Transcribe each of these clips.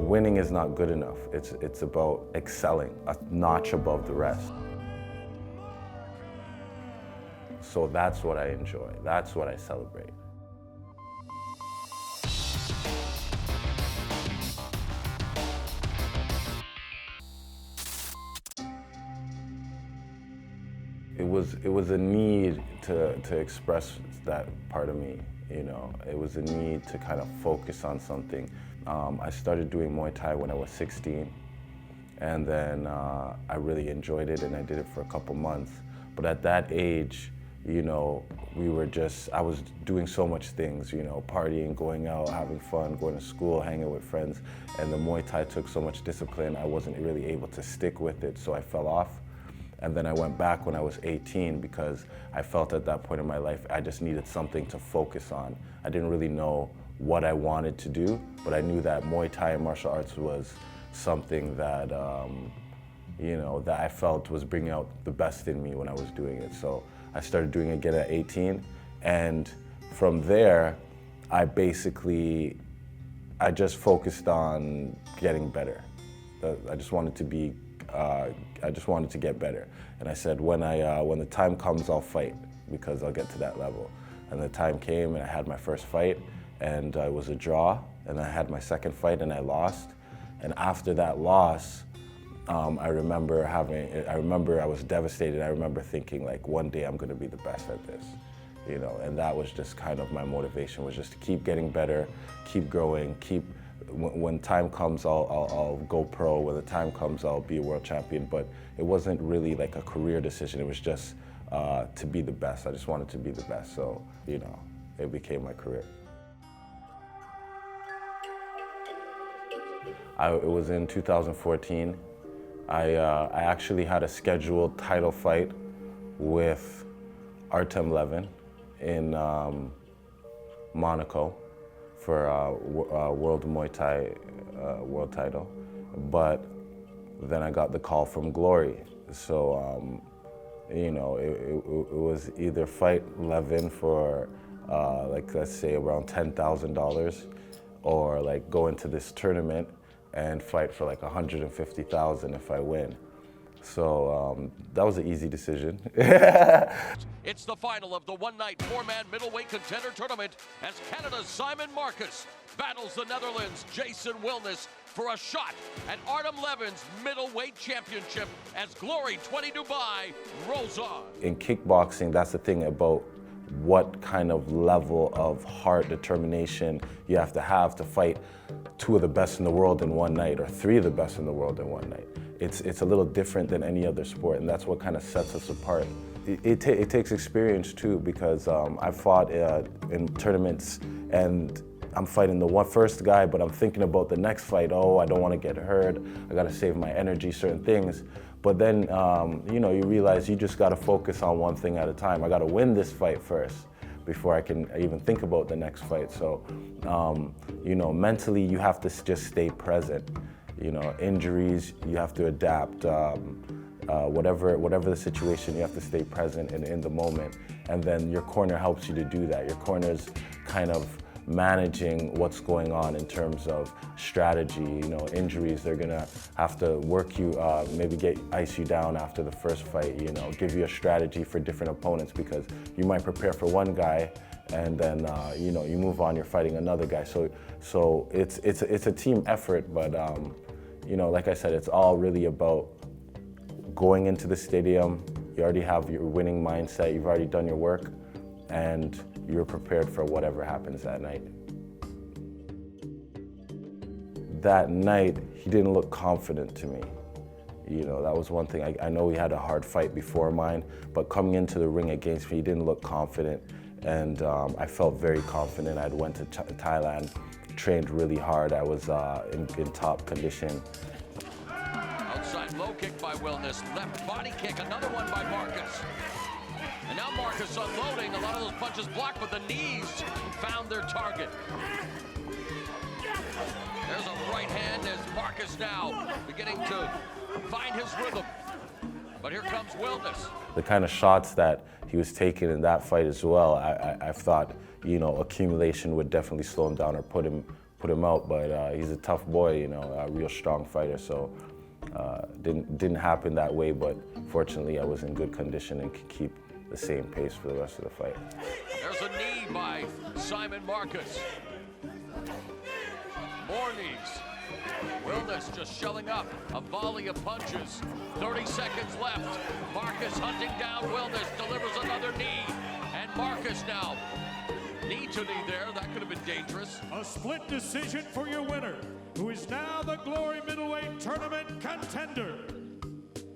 winning is not good enough. It's about excelling a notch above the rest. So that's what I enjoy. That's what I celebrate. It was a need to express that part of me, you know. It was a need to kind of focus on something. I started doing Muay Thai when I was 16, and then I really enjoyed it, and I did it for a couple months. But at that age, you know, I was doing so much things, you know, partying, going out, having fun, going to school, hanging with friends, and the Muay Thai took so much discipline, I wasn't really able to stick with it, so I fell off. And then I went back when I was 18 because I felt at that point in my life I just needed something to focus on. I didn't really know what I wanted to do, but I knew that Muay Thai and martial arts was something that, you know, that I felt was bringing out the best in me when I was doing it. So I started doing it again at 18, and from there, I just focused on getting better. I just wanted to get better. And I said, when the time comes, I'll fight, because I'll get to that level. And the time came, and I had my first fight, and it was a draw, and I had my second fight, and I lost. And after that loss, I remember I was devastated. I remember thinking, like, one day I'm gonna be the best at this, you know? And that was just kind of my motivation, was just to keep getting better, keep growing, when time comes, I'll go pro. When the time comes, I'll be a world champion. But it wasn't really like a career decision. It was just to be the best. I just wanted to be the best. So, you know, it became my career. It was in 2014. I actually had a scheduled title fight with Artem Levin in Monaco for World Muay Thai world title, but then I got the call from Glory. So, you know, it was either fight Levin for like, let's say around $10,000, or like go into this tournament and fight for like $150,000 if I win. So that was an easy decision. It's the final of the one-night four-man middleweight contender tournament as Canada's Simon Marcus battles the Netherlands' Jason Wilness for a shot at Artem Levin's middleweight championship as Glory 20 Dubai rolls on. In kickboxing, that's the thing about what kind of level of heart determination you have to fight two of the best in the world in one night, or three of the best in the world in one night. It's a little different than any other sport, and that's what kind of sets us apart. It takes experience too, because I've fought in tournaments, and I'm fighting the first guy, but I'm thinking about the next fight. Oh, I don't want to get hurt. I got to save my energy, certain things. But then, you know, you realize you just got to focus on one thing at a time. I got to win this fight first before I can even think about the next fight. So, you know, mentally you have to just stay present. You know, injuries, you have to adapt. Whatever the situation, you have to stay present and in the moment. And then your corner helps you to do that. Your corner's kind of managing what's going on in terms of strategy. You know, injuries, they're gonna have to work you, maybe ice you down after the first fight, you know, give you a strategy for different opponents, because you might prepare for one guy and then, you know, you move on, you're fighting another guy. So it's a team effort, but, you know, like I said, it's all really about going into the stadium. You already have your winning mindset, you've already done your work, and you're prepared for whatever happens that night. That night, he didn't look confident to me. You know, that was one thing. I know we had a hard fight before mine, but coming into the ring against me, he didn't look confident. And I felt very confident. I went to Thailand, trained really hard. I was in top condition. Outside low kick by Wilness, left body kick, another one by Marcus. And now Marcus unloading, a lot of those punches blocked, but the knees found their target. There's a right hand as Marcus now beginning to find his rhythm. But here comes Wilness. The kind of shots that he was taking in that fight as well, I thought, you know, accumulation would definitely slow him down or put him put him out, but he's a tough boy, you know, a real strong fighter. So didn't happen that way, but fortunately I was in good condition and could keep the same pace for the rest of the fight. There's a knee by Simon Marcus. More knees. Wilness just shelling up. A volley of punches. 30 seconds left. Marcus hunting down Wilness. Delivers another knee. And Marcus now. Knee to knee there. That could have been dangerous. A split decision for your winner, who is now the Glory Middleweight Tournament contender,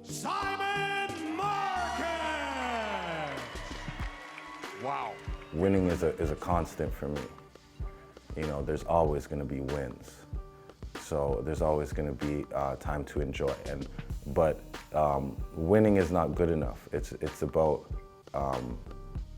Simon Marcus! Wow. Winning is a constant for me. You know, there's always going to be wins. So there's always going to be time to enjoy. But winning is not good enough. It's about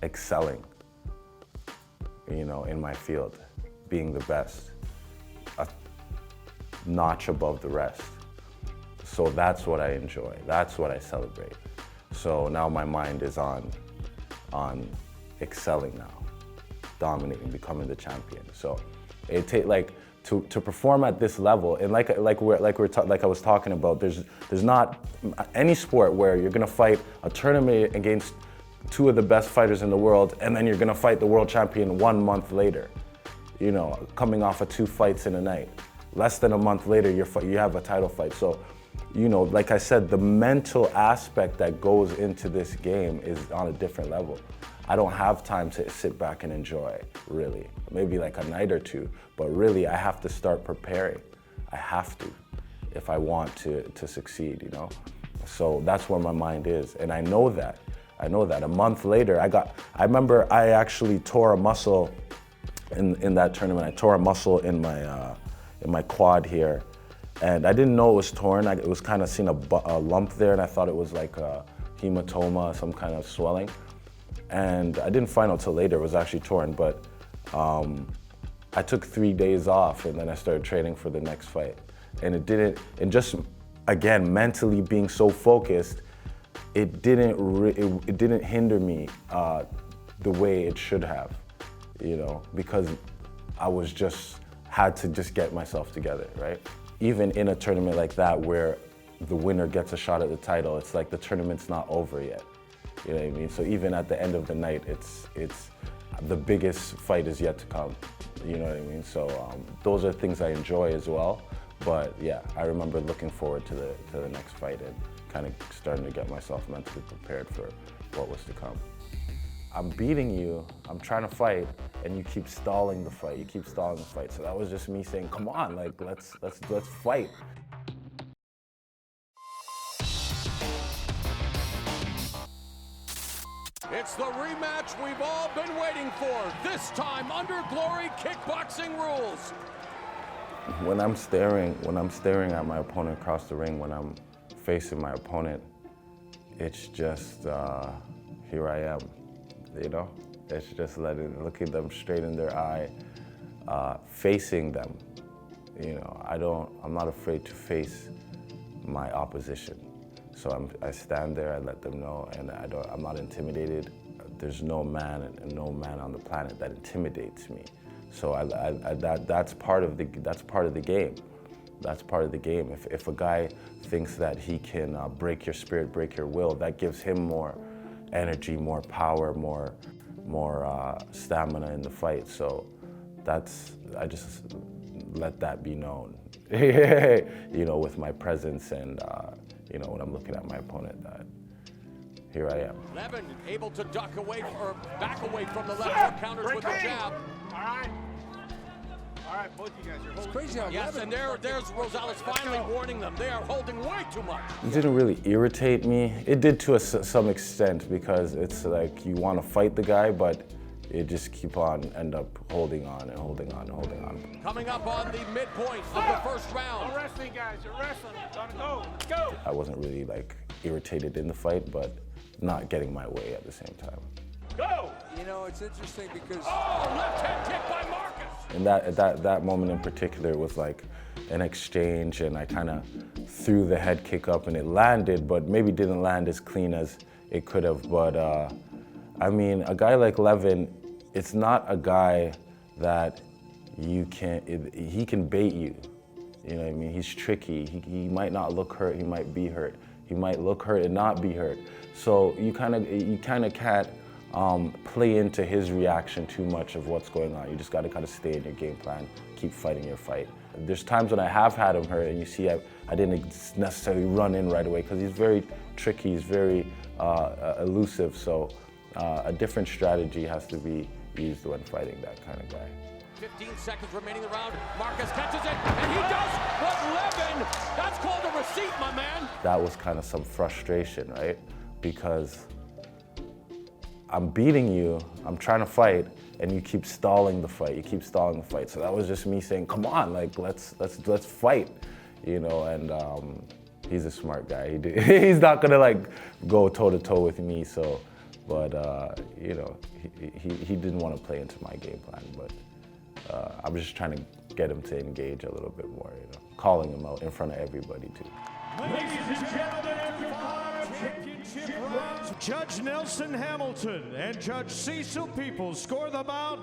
excelling, you know, in my field, being the best, a notch above the rest. So that's what I enjoy. That's what I celebrate. So now my mind is on excelling now, dominating, becoming the champion. So it take like to perform at this level, and like I was talking about, there's not any sport where you're gonna fight a tournament against two of the best fighters in the world, and then you're gonna fight the world champion 1 month later. You know, coming off of 2 fights in a night. Less than a month later, you have a title fight. So, you know, like I said, the mental aspect that goes into this game is on a different level. I don't have time to sit back and enjoy, really. Maybe like a night or two, but really I have to start preparing. I have to, if I want to succeed, you know? So that's where my mind is, and I know that. A month later, I remember I actually tore a muscle in that tournament. I tore a muscle in my quad here, and I didn't know it was torn. It was kind of seen a lump there, and I thought it was like a hematoma, some kind of swelling. And I didn't find out till later it was actually torn, but I took 3 days off, and then I started training for the next fight. And just again, mentally being so focused, it didn't hinder me the way it should have, you know, because I was had to get myself together, right? Even in a tournament like that where the winner gets a shot at the title, it's like the tournament's not over yet. You know what I mean? So even at the end of the night, it's the biggest fight is yet to come. You know what I mean? So those are things I enjoy as well. But yeah, I remember looking forward to the next fight and kind of starting to get myself mentally prepared for what was to come. I'm beating you, I'm trying to fight, and you keep stalling the fight. You keep stalling the fight. So that was just me saying, come on, like let's fight. It's the rematch we've all been waiting for, this time under Glory kickboxing rules. When I'm staring at my opponent across the ring, when I'm facing my opponent, it's just, here I am, you know? It's just looking them straight in their eye, facing them. You know, I'm not afraid to face my opposition. So I stand there, I let them know, and I'm not intimidated. There's no man on the planet that intimidates me. So that's part of the game. That's part of the game. If a guy thinks that he can break your spirit, break your will, that gives him more energy, more power, more stamina in the fight. So I just let that be known. You know, with my presence and you know, when I'm looking at my opponent, that here I am. Levin able to duck away or back away from the left hook, counters with a jab. All right, both you guys, you're holding. It's crazy how Yes, and there's Rosales finally warning them. They are holding way too much. It didn't really irritate me. It did to some extent, because it's like you want to fight the guy, but it just end up holding on and holding on and holding on. Coming up on the midpoint of the first round. No wrestling, guys. You're wrestling. Gotta go. Let's go. I wasn't really like irritated in the fight, but not getting my way at the same time. Go! You know, it's interesting because Left hand kick by Marcus. And that moment in particular was like an exchange, and I kind of threw the head kick up and it landed, but maybe didn't land as clean as it could have. But I mean, a guy like Levin, it's not a guy that he can bait you. You know what I mean? He's tricky. He might not look hurt, he might be hurt. He might look hurt and not be hurt. So you kind of can't play into his reaction too much of what's going on. You just got to kind of stay in your game plan, keep fighting your fight. There's times when I have had him hurt and you see I didn't necessarily run in right away because he's very tricky, he's very elusive. So a different strategy has to be used when fighting that kind of guy. 15 seconds remaining in the round. Marcus catches it, and he does what Levin, that's called a receipt, my man. That was kind of some frustration, right? Because I'm beating you, I'm trying to fight, and you keep stalling the fight. So that was just me saying, come on, like let's fight, you know. And he's a smart guy. He's not gonna like go toe to toe with me. So, but you know, he didn't want to play into my game plan. But I was just trying to get him to engage a little bit more, you know, calling him out in front of everybody too. Ladies and gentlemen, 5 championship rounds. Judge Nelson Hamilton and Judge Cecil Peoples score the bout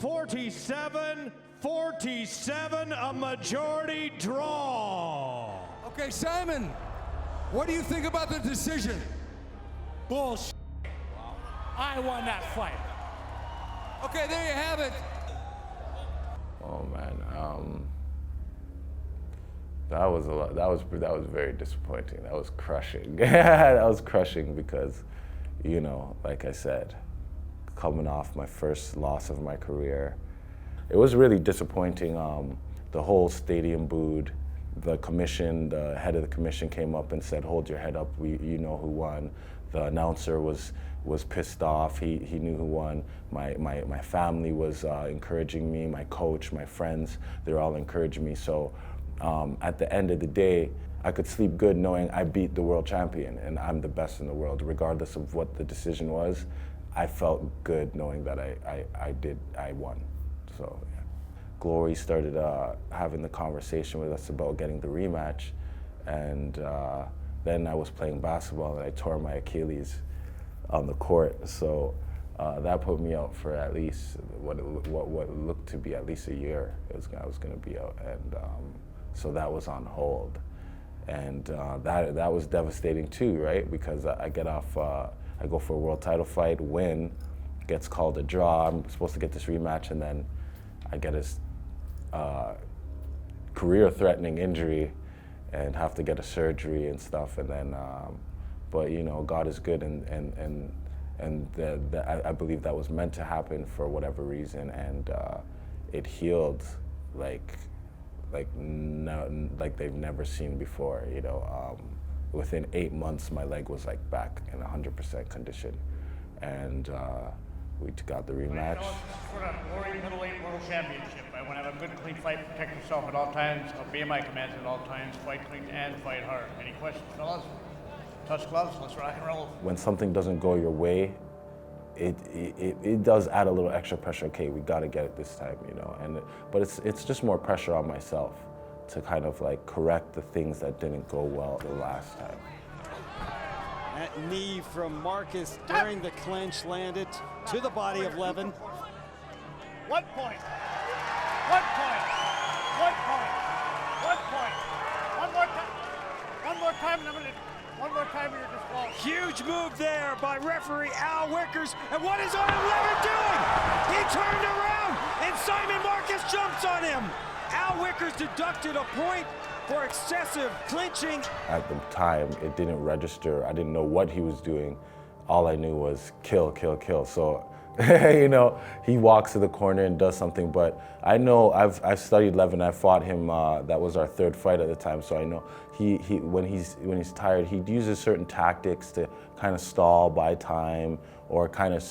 47-47, a majority draw. Okay, Simon, what do you think about the decision? Bullshit. I won that fight. Okay, there you have it. Oh man, that was a lot. That was very disappointing. That was crushing. That was crushing because, you know, like I said, coming off my first loss of my career, it was really disappointing. The whole stadium booed. The commission, the head of the commission came up and said, "Hold your head up. You know who won." The announcer was pissed off. He knew who won. My family was encouraging me. My coach, my friends, they're all encouraging me. So at the end of the day, I could sleep good knowing I beat the world champion and I'm the best in the world, regardless of what the decision was. I felt good knowing that I won. So yeah. Glory started having the conversation with us about getting the rematch, and then I was playing basketball and I tore my Achilles on the court. So that put me out for at least what looked to be at least a year. I was going to be out, and so that was on hold, and that was devastating too, right? Because I get off, I go for a world title fight, win, gets called a draw. I'm supposed to get this rematch, and then I get this career-threatening injury and have to get a surgery and stuff, and then, but you know, God is good, and I believe that was meant to happen for whatever reason, and it healed like they've never seen before. You know, within 8 months, my leg was like back in 100% condition, and we got the rematch. For the Glory Middleweight World Championship, I want to have a good, clean fight, protect yourself at all times. I'll be in my commands at all times, fight clean and fight hard. Any questions, fellas? Touch gloves, let's rock and roll. When something doesn't go your way, it does add a little extra pressure. Okay, we got to get it this time, you know. But it's just more pressure on myself to kind of like correct the things that didn't go well the last time. That knee from Marcus during the clinch landed to the body of Levin. 1 point. 1 point. 1 point. 1 point. One more time. One more time, and I'm gonna. One more time, and you're disqualified. Huge move there by referee Al Wickers. And what is Artem Levin doing? He turned around, and Simon Marcus jumps on him. Al Wickers deducted a point for excessive clinching. At the time, it didn't register. I didn't know what he was doing. All I knew was kill, kill, kill. So, you know, he walks to the corner and does something. But I know I've studied Levin. I fought him. That was our third fight at the time. So I know when he's tired, he uses certain tactics to kind of stall, buy time, or kind of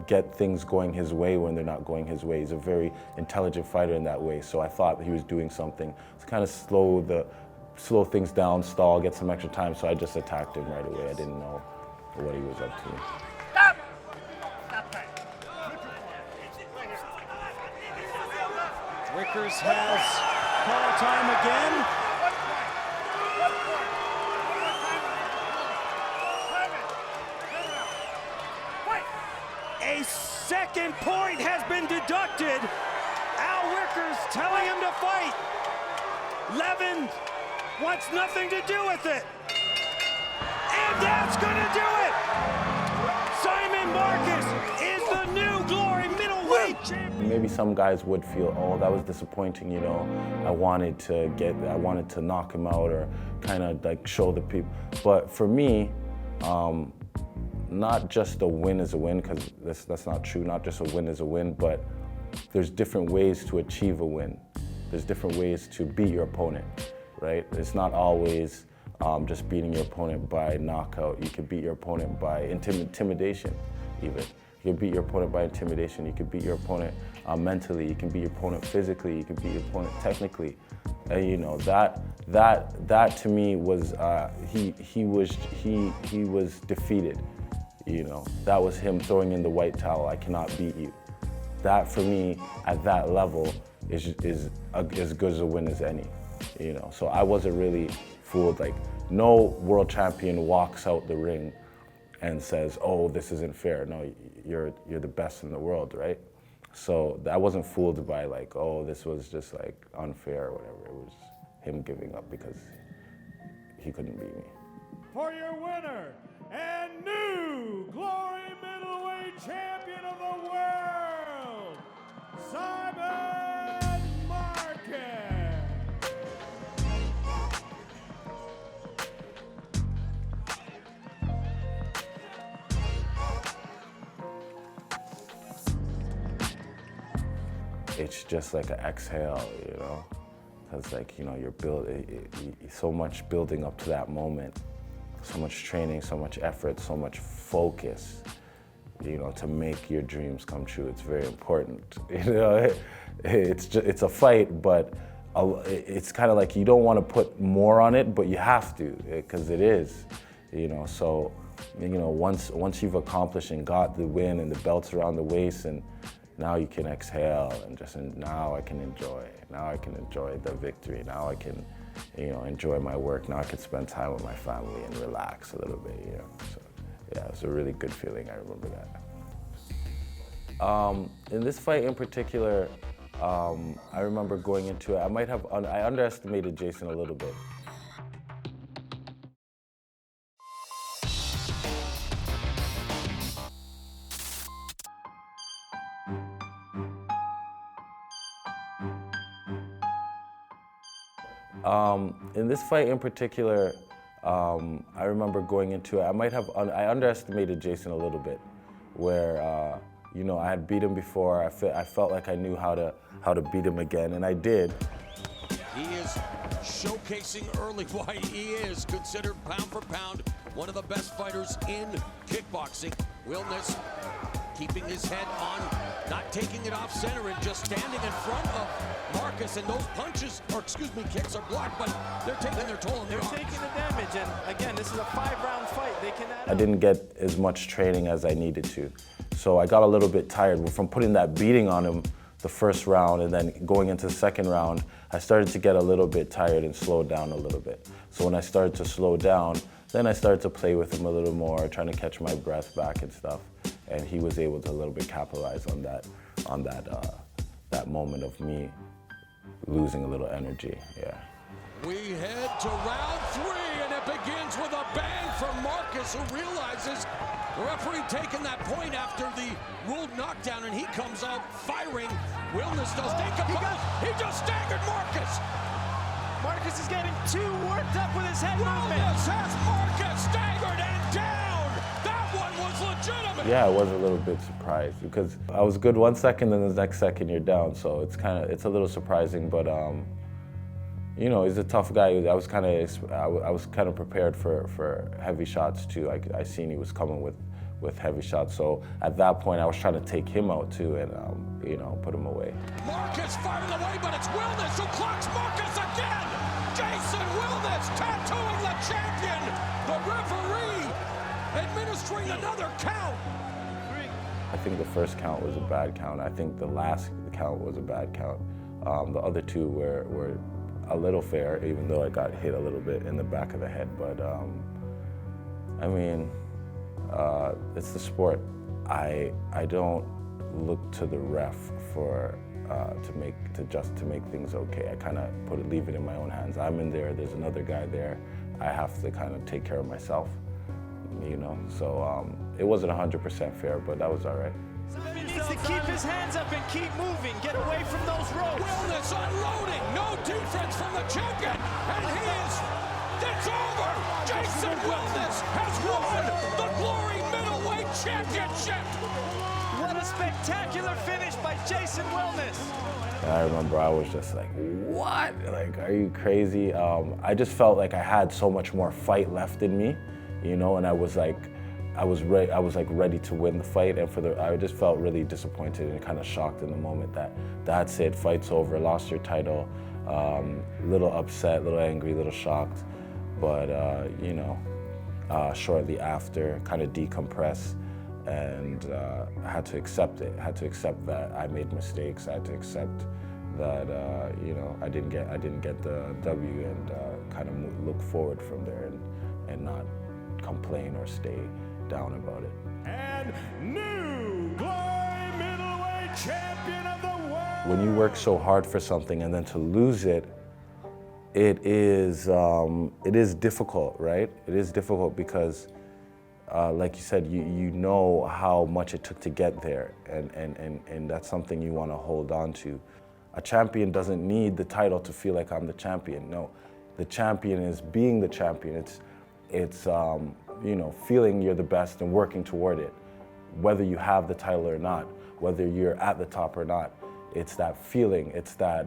get things going his way when they're not going his way. He's a very intelligent fighter in that way. So I thought he was doing something to kind of slow things down, stall, get some extra time. So I just attacked him right away. I didn't know what he was up to. Stop! Stop time. Wickers has call time again. 1 point. 1 point. A second point has been deducted. Al Walker's telling him to fight. Levin wants nothing to do with it. And that's gonna do it! Simon Marcus is the new Glory middleweight champion. Maybe some guys would feel, oh, that was disappointing, you know. I wanted to knock him out or kind of like show the people. But for me, not just a win is a win, because that's not true. Not just a win is a win, but there's different ways to achieve a win. There's different ways to beat your opponent, right? It's not always just beating your opponent by knockout. You could beat your opponent by intimidation, even. You can beat your opponent by intimidation. You can beat your opponent mentally. You can beat your opponent physically. You can beat your opponent technically. And you know that to me was he was defeated. You know, that was him throwing in the white towel. I cannot beat you. That for me at that level is as good as a win as any. You know, so I wasn't really fooled. Like, no world champion walks out the ring and says, "Oh, this isn't fair." No, you're the best in the world, right? So I wasn't fooled by like, "Oh, this was just like unfair or whatever." It was him giving up because he couldn't beat me. For your winner and new Glory middleweight champion of the world, Simon Marcus. It's just like an exhale, you know? Because like, you know, you're so much building up to that moment, so much training, so much effort, so much focus, you know, to make your dreams come true. It's very important, you know? It's a fight, but it's kind of like you don't want to put more on it, but you have to, because it is, you know? So, you know, once you've accomplished and got the win and the belt's around the waist, and now you can exhale and just, now I can enjoy. Now I can enjoy the victory. Now I can, you know, enjoy my work. Now I can spend time with my family and relax a little bit, you know. So, yeah, it was a really good feeling. I remember that. In this fight in particular, I remember going into it. I underestimated Jason a little bit. In this fight in particular, I remember going into it. I underestimated Jason a little bit, where you know, I had beat him before. I felt like I knew how to beat him again, and I did. He is showcasing early why he is considered pound for pound one of the best fighters in kickboxing. Wilness keeping his head on, not taking it off center and just standing in front of Marcus, and those punches, or excuse me, kicks are blocked, but they're taking their toll on their arms. They're taking the damage, and again, this is a 5-round fight. They can add I didn't get as much training as I needed to. So I got a little bit tired from putting that beating on him the first round, and then going into the second round, I started to get a little bit tired and slowed down a little bit. So when I started to slow down, then I started to play with him a little more, trying to catch my breath back and stuff. And he was able to a little bit capitalize on that moment of me losing a little energy, yeah. We head to round 3, and it begins with a bang from Marcus, who realizes the referee taking that point after the ruled knockdown, and he comes out firing. Wilness does take a punch. He just staggered Marcus. Marcus is getting too worked up with his head movement. Wilness has Marcus staggered and down. That one was legitimate. Yeah, I was a little bit surprised because I was good 1 second, then the next second you're down. So it's a little surprising, but you know, he's a tough guy. I was kind of prepared for heavy shots too. I seen he was coming with heavy shots. So at that point, I was trying to take him out too, and you know, put him away. Marcus firing away, but it's Wilness who clocks Marcus again. Jason Wilness tattooing the champion. The referee administering another count. I think the first count was a bad count. I think the last count was a bad count. The other two were a little fair, even though I got hit a little bit in the back of the head. But I mean, it's the sport. I don't look to the ref for to make things okay. I kind of leave it in my own hands. I'm in there. There's another guy there. I have to kind of take care of myself, you know. So it wasn't 100% fair, but that was all right. He needs to keep his hands up and keep moving. Get away from those ropes. Wellness unloading. No defense from the champion. And it's over. Jason Wellness has won the Glory Middleweight Championship. What a spectacular finish by Jason Wellness. And I remember I was just like, what? Like, are you crazy? I just felt like I had so much more fight left in me, you know, and I was ready to win the fight, and I just felt really disappointed and kind of shocked in the moment that that's it, fight's over, lost your title, little upset, little angry, little shocked, but you know, shortly after, kind of decompress, and I had to accept it. I had to accept that I made mistakes. I had to accept that you know, I didn't get the W, and kind of look forward from there, and not complain or stay down about it. And new Glory Middleweight Champion of the World! When you work so hard for something and then to lose it, it is difficult, right? It is difficult because, like you said, you know how much it took to get there, and that's something you want to hold on to. A champion doesn't need the title to feel like I'm the champion. No, the champion is being the champion. It's you know, feeling you're the best and working toward it, whether you have the title or not, whether you're at the top or not. It's that feeling, it's that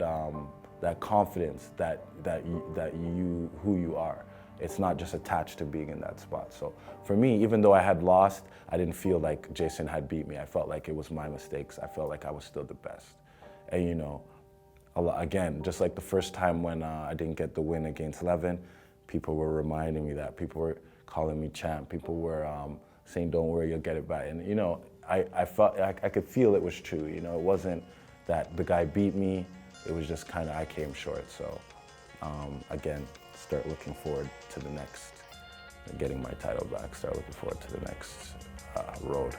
that confidence that you who you are. It's not just attached to being in that spot. So for me, even though I had lost, I didn't feel like Jason had beat me. I felt like it was my mistakes. I felt like I was still the best. And you know, again, just like the first time when I didn't get the win against Levin, people were reminding me that. People were calling me champ. People were saying, don't worry, you'll get it back. And you know, I felt, I could feel it was true. You know, it wasn't that the guy beat me. It was just kind of, I came short. So again, start looking forward to the next, getting my title back, start looking forward to the next road.